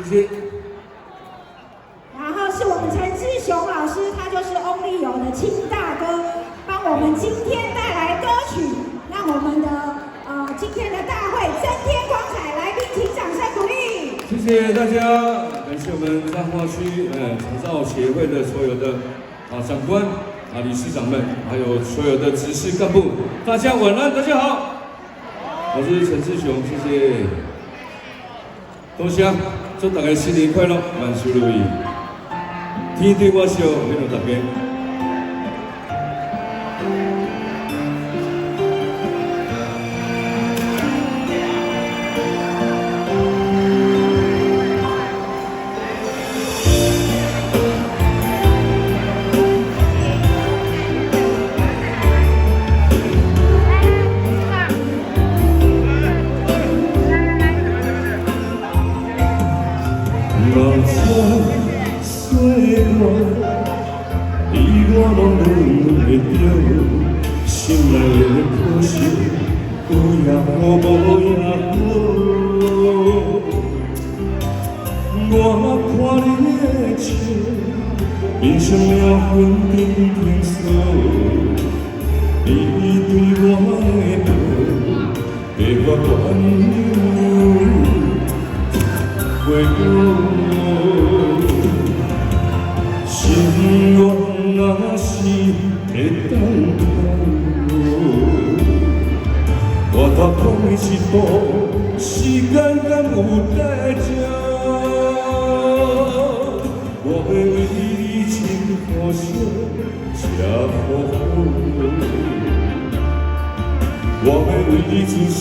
谢谢。然后是我们陈志雄老师，他就是 Only 有的亲大哥，帮我们今天带来歌曲，让我们的今天的大会增添光彩。来宾请掌声鼓励。谢谢大家，感谢我们彰化区长照协会的所有的长官理事长们，还有所有的执事干部，大家晚安，大家好。我是陈志雄，谢谢。多谢，祝大家新年快乐，万事如意。天对我笑，免有大家。我拢认会着，心内的可惜，有也好，无也好。我看你的笑，变成了粉顶顶锁。你对我的好，给我温柔回顾。心愿若是会当通，我头讲的一步，时间敢有代价？我要为你情付烧，吃苦苦。我要为你自私，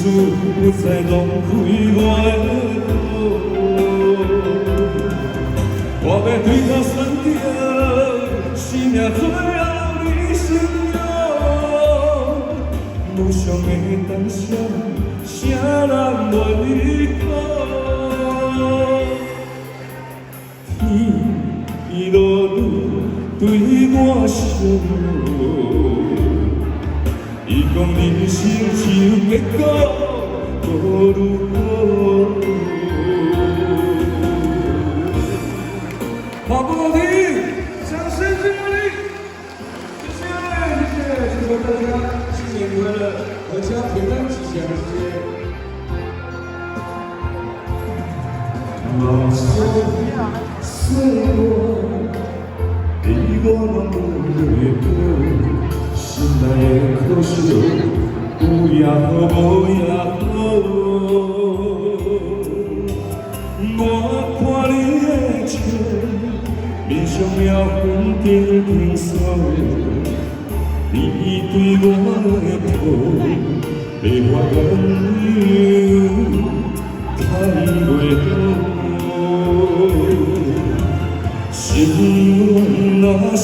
不再浪费我的好。我要对他删掉，生命最后你信仰。无常的当下，啥人愿意讲？天落雨对我笑，伊讲人生只有结果，无如果。好不好听？掌声鼓励！谢谢，谢谢，祝福大家新年快乐，阖家平安吉祥，谢谢。梦想岁月，你我拢袂着，心内的可惜，有也好，无也好。我看你的笑。面上了粉顶顶锁，你对我的好，被我温柔看袂好。心愿若是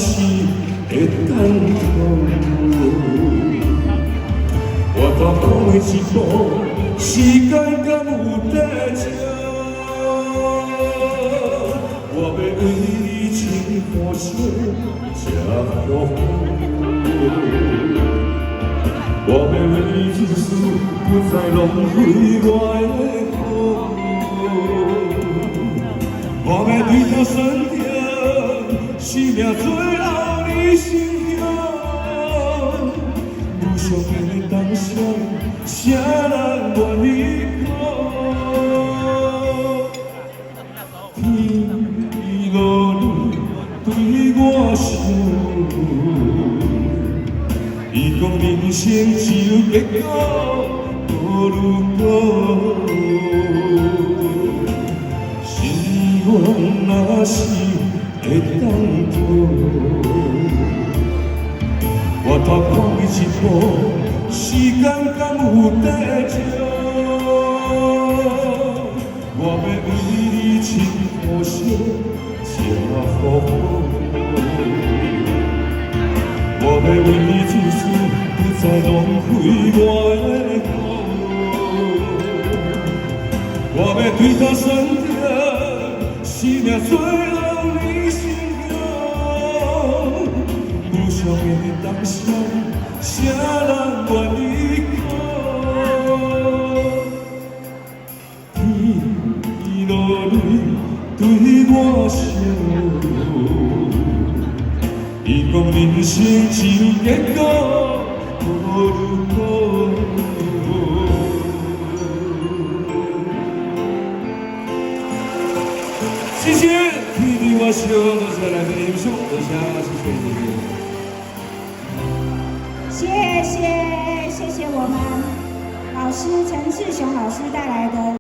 会当通，我头讲的一步，时间敢有代价？我要为你情付烧，吃苦苦。我要为你自私，不再浪费我的好。我要对他删掉，生命最后你信仰。无常的当下，啥人愿意讲？天落雨对我笑，伊讲人生只有结果，无如果。心愿若是会当通，我头看的一步，时间敢有代价？我要为你情付烧，吃苦苦。我要为你自私，不再浪费我的好。我要对他删掉，生命最后你信仰。无常的当下，啥人愿意讲？天落雨이 고민 신지겠고 모르고谢谢弟弟我希望的再来跟你们说我想谢谢你谢谢我们老师陈志雄老师带来的